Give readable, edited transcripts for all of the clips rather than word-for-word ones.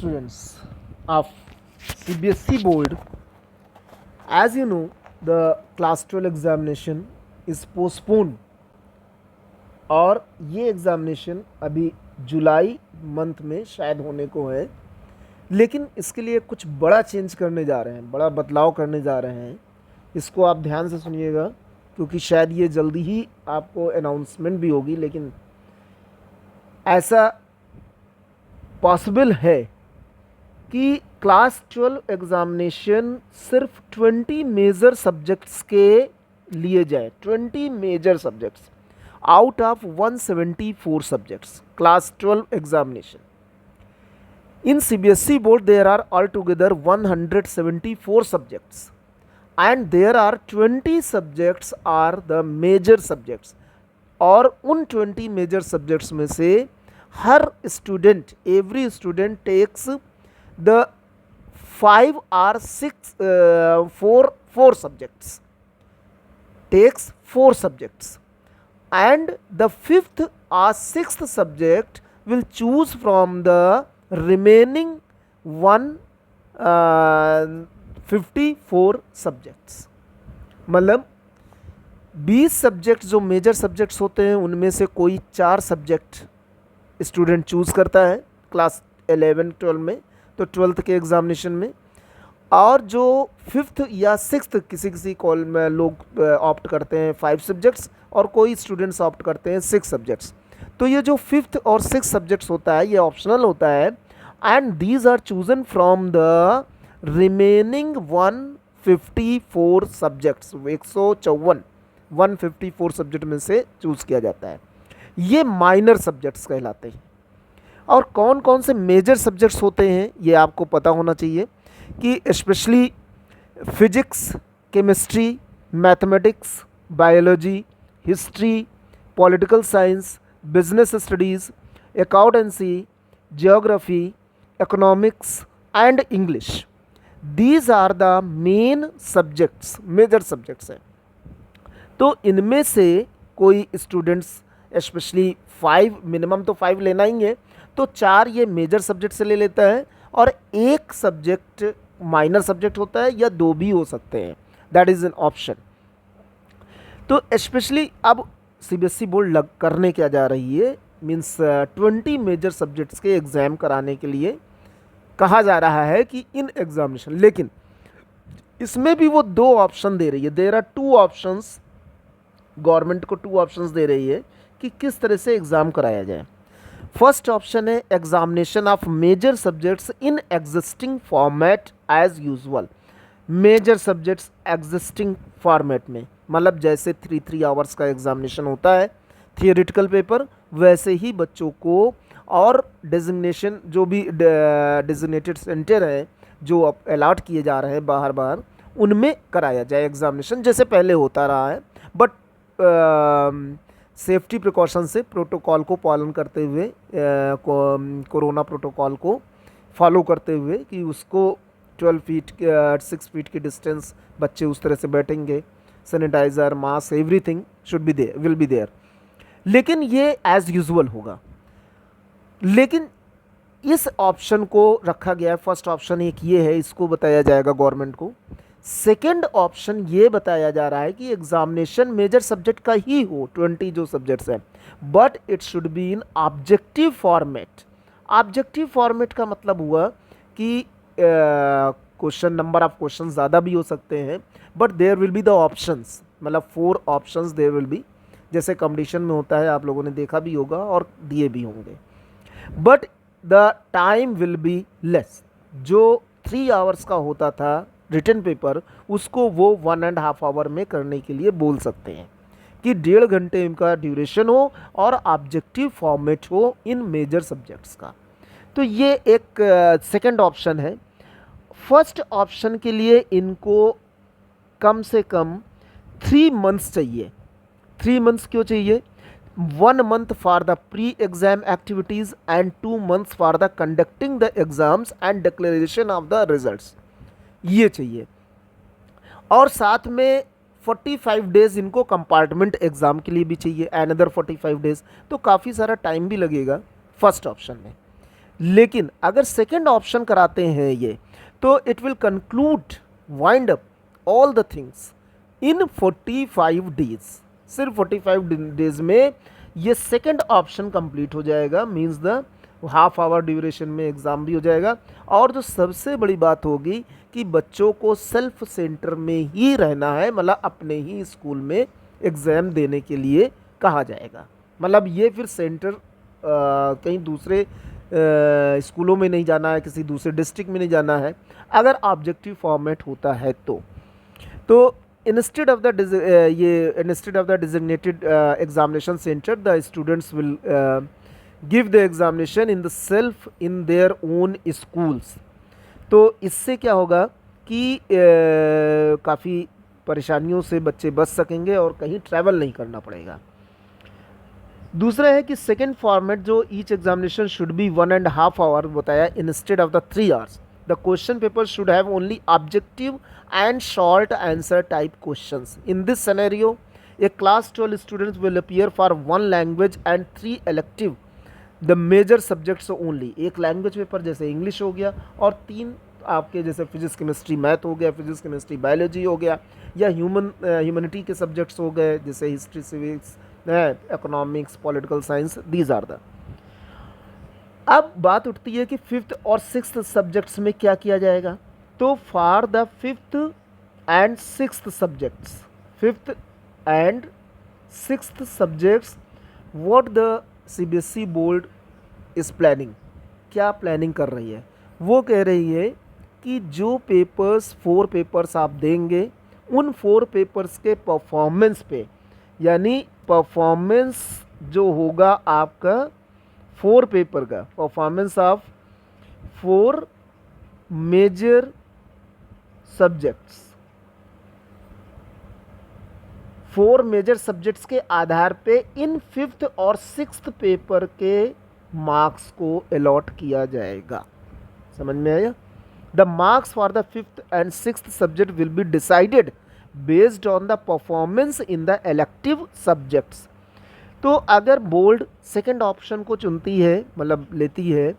students of CBSE board, as you know, the class 12 examination is postponed और ये examination अभी जुलाई month में शायद होने को है, लेकिन इसके लिए कुछ बड़ा चेंज करने जा रहे हैं, बड़ा बदलाव करने जा रहे हैं। इसको आप ध्यान से सुनिएगा क्योंकि शायद ये जल्दी ही आपको अनाउंसमेंट भी होगी, लेकिन ऐसा पॉसिबल है कि क्लास 12 एग्ज़ामिनेशन सिर्फ 20 मेजर सब्जेक्ट्स के लिए जाए। 20 major subjects out of 174 subjects class 12 examination. In CBSE board there are altogether 174 subjects and there are 20 subjects are the major subjects, और उन 20 major subjects में से हर student, every student takes the 5 or 6 4 subjects, takes 4 subjects, and the 5th or 6th subject will choose from the remaining 154 subjects. मतलब 20 subject जो major subjects होते हैं उनमें से कोई 4 सब्जेक्ट स्टूडेंट चूज़ करता है क्लास 11-12 में, तो 12th के एग्ज़ामिनेशन में, और जो 5th या 6th किसी कॉल में लोग ऑप्ट करते हैं 5 सब्जेक्ट्स और कोई स्टूडेंट्स ऑप्ट करते हैं 6 सब्जेक्ट्स। तो ये जो 5th और 6th सब्जेक्ट्स होता है ये ऑप्शनल होता है, and these are chosen from the remaining 154 subjects. 154 subject में से चूज़ किया जाता है। ये माइनर सब्जेक्ट्स कहलाते हैं। और कौन कौन से मेजर सब्जेक्ट्स होते हैं ये आपको पता होना चाहिए कि specially physics, chemistry, mathematics, biology, history, political science, business studies, accountancy, geography, economics and English. These are the main subjects, major subjects हैं। तो इनमें से कोई स्टूडेंट्स स्पेशली 5, मिनिमम तो 5 लेना ही है, तो 4 ये मेजर सब्जेक्ट से ले लेता है और एक सब्जेक्ट माइनर सब्जेक्ट होता है या 2 भी हो सकते हैं, दैट इज़ एन ऑप्शन। तो स्पेशली अब सीबीएसई बोर्ड करने क्या जा रही है, मीन्स 20 मेजर सब्जेक्ट्स के एग्ज़ाम कराने के लिए कहा जा रहा है कि इन एग्जामिनेशन, लेकिन इसमें भी वो 2 ऑप्शन दे रही है। देयर आर 2 ऑप्शंस, गवर्नमेंट को 2 ऑप्शंस दे रही है कि किस तरह से एग्ज़ाम कराया जाए। फर्स्ट ऑप्शन है examination of major subjects in existing format as usual. Major subjects existing format में, मतलब जैसे 3 आवर्स का एग्जामिनेशन होता है थियोरिटिकल पेपर, वैसे ही बच्चों को, और डेजिग्नेशन जो भी डेजिग्नेटेड सेंटर है जो अब अलॉट किए जा रहे हैं बाहर उनमें कराया जाए एग्जामिनेशन जैसे पहले होता रहा है, बट सेफ्टी प्रिकॉशन से प्रोटोकॉल को पालन करते हुए, कोरोना प्रोटोकॉल को फॉलो करते हुए कि उसको 12 फीट 6 फीट की डिस्टेंस बच्चे उस तरह से बैठेंगे, sanitiser, mask, everything should be there, will be there. लेकिन ये एज यूजुअल होगा। लेकिन इस ऑप्शन को रखा गया है, फर्स्ट ऑप्शन एक ये है, इसको बताया जाएगा गवर्नमेंट को। सेकेंड ऑप्शन ये बताया जा रहा है कि एग्जामिनेशन मेजर सब्जेक्ट का ही हो, 20 जो सब्जेक्ट्स हैं, but it should be in objective format. Objective format का मतलब हुआ कि क्वेश्चन, नंबर ऑफ क्वेश्चन ज़्यादा भी हो सकते हैं, but there will be the options, मतलब 4 ऑप्शंस देयर विल बी, जैसे कंपटीशन में होता है, आप लोगों ने देखा भी होगा और दिए भी होंगे। But the time will be less. जो 3 आवर्स का होता था रिटन पेपर, उसको वो 1.5 आवर में करने के लिए बोल सकते हैं कि 1.5 घंटे का ड्यूरेशन हो और ऑब्जेक्टिव फॉर्मेट हो इन मेजर सब्जेक्ट्स का। तो ये एक सेकंड ऑप्शन है। फर्स्ट ऑप्शन के लिए इनको कम से कम 3 मंथ्स चाहिए। 3 मंथ्स क्यों चाहिए? 1 month for the pre exam activities and 2 months for the conducting the exams and declaration of the results, ये चाहिए। और साथ में 45 डेज़ इनको कंपार्टमेंट एग्ज़ाम के लिए भी चाहिए, अनदर 45 डेज़, तो काफ़ी सारा टाइम भी लगेगा फर्स्ट ऑप्शन में। लेकिन अगर सेकंड ऑप्शन कराते हैं ये, तो it will conclude wind up all the things in 45 days. सिर्फ 45 डेज में ये सेकंड ऑप्शन कंप्लीट हो जाएगा, means the half hour duration में एग्ज़ाम भी हो जाएगा। और जो सबसे बड़ी बात होगी कि बच्चों को सेल्फ सेंटर में ही रहना है, मतलब अपने ही स्कूल में एग्ज़ाम देने के लिए कहा जाएगा। मतलब ये फिर सेंटर कहीं दूसरे स्कूलों में नहीं जाना है, किसी दूसरे डिस्ट्रिक्ट में नहीं जाना है, अगर ऑब्जेक्टिव फॉर्मेट होता है तो instead of the designated examination centre, the students will give the examination in the self in their own schools. तो इससे क्या होगा कि काफ़ी परेशानियों से बच्चे बच सकेंगे और कहीं ट्रैवल नहीं करना पड़ेगा। दूसरा है कि सेकेंड फॉर्मेट जो each examination should be 1.5 hour बताया instead of the 3 hours. The question paper should have only objective and short answer type questions. In this scenario a class 12 students will appear for 1 language and 3 elective the major subjects only. एक language paper जैसे English हो गया और 3 आपके जैसे physics chemistry math हो गया, physics chemistry biology हो गया, या ह्यूमनिटी के सब्जेक्ट्स हो गए जैसे history civics economics political science, these are the. अब बात उठती है कि 5th और 6th सब्जेक्ट्स में क्या किया जाएगा। तो for the 5th and 6th subjects, 5th and 6th subjects what the CBSE board is planning, क्या प्लानिंग कर रही है, वो कह रही है कि जो पेपर्स 4 पेपर्स आप देंगे उन 4 पेपर्स के परफॉर्मेंस पे, यानी परफॉर्मेंस जो होगा आपका 4 पेपर का, performance of 4 major subjects, 4 major subjects के आधार पे इन 5th और 6th पेपर के मार्क्स को अलॉट किया जाएगा। समझ में आया? The marks for the 5th and 6th subject will be decided based on the performance in the elective subjects. तो अगर बोर्ड सेकंड ऑप्शन को चुनती है, मतलब लेती है,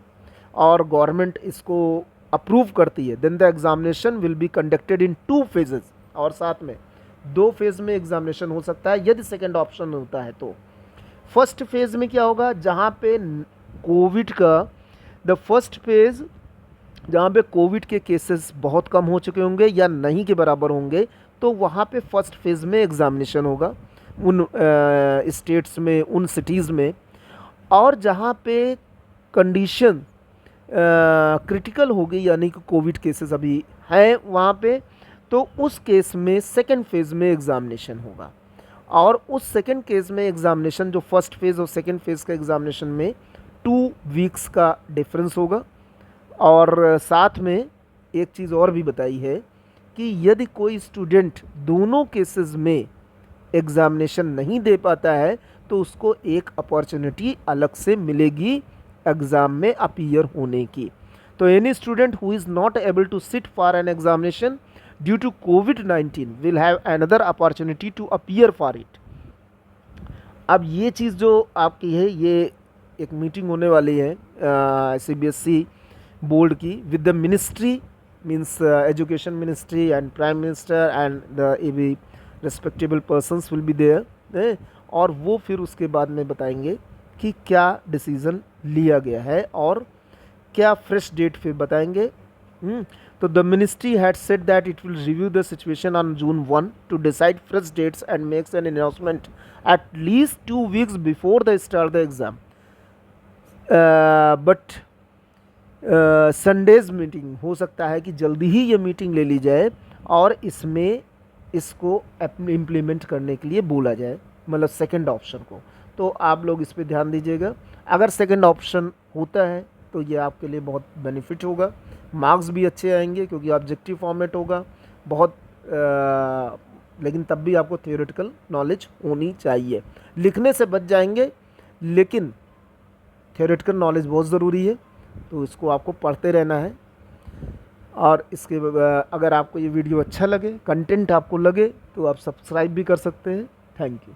और गवर्नमेंट इसको अप्रूव करती है, then the examination will be conducted in 2 phases. और साथ में 2 फेज़ में एग्जामिनेशन हो सकता है यदि सेकंड ऑप्शन होता है। तो फर्स्ट फेज़ में क्या होगा, जहाँ पे कोविड का द फर्स्ट फेज़, जहाँ पे कोविड के केसेस बहुत कम हो चुके होंगे या नहीं के बराबर होंगे, तो वहाँ पे फर्स्ट फेज़ में एग्ज़ामिनेशन होगा उन स्टेट्स में, उन सिटीज़ में। और जहाँ पे कंडीशन क्रिटिकल हो गई, यानी कि कोविड केसेस अभी हैं वहाँ पे, तो उस केस में सेकेंड फेज़ में एग्ज़ामिनेशन होगा। और उस सेकेंड केस में एग्ज़ामिनेशन, जो फर्स्ट फेज़ और सेकेंड फेज़ का एग्ज़ामिनेशन में 2 वीक्स का डिफरेंस होगा। और साथ में एक चीज़ और भी बताई है कि यदि कोई स्टूडेंट दोनों केसेस में एग्ज़ामिनेशन नहीं दे पाता है तो उसको एक अपॉर्चुनिटी अलग से मिलेगी एग्ज़ाम में अपीयर होने की। तो any student who is not able to sit for an examination due to COVID-19 will have another opportunity to appear for it. अब ये चीज़ जो आपकी है, ये एक मीटिंग होने वाली है CBSE बोर्ड की with the ministry, means education ministry and prime minister and the every respectable persons will be there. और वो फिर उसके बाद में बताएंगे कि क्या डिसीज़न लिया गया है और क्या फ्रेश डेट फिर बताएंगे। तो the ministry had said that it will review the situation on June 1 to decide fresh dates and makes an announcement at least 2 weeks before the start the exam. But Sunday's meeting हो सकता है कि जल्दी ही ये meeting ले ली जाए और इसमें इसको इम्प्लीमेंट करने के लिए बोला जाए, मतलब सेकंड ऑप्शन को। तो आप लोग इस पे ध्यान दीजिएगा। अगर सेकंड ऑप्शन होता है तो ये आपके लिए बहुत बेनिफिट होगा, मार्क्स भी अच्छे आएंगे क्योंकि ऑब्जेक्टिव फॉर्मेट होगा बहुत, लेकिन तब भी आपको थियोरेटिकल नॉलेज होनी चाहिए। लिखने से बच जाएंगे लेकिन थियोरेटिकल नॉलेज बहुत ज़रूरी है, तो इसको आपको पढ़ते रहना है। और इसके अगर आपको ये वीडियो अच्छा लगे, कंटेंट आपको लगे, तो आप सब्सक्राइब भी कर सकते हैं। Thank you.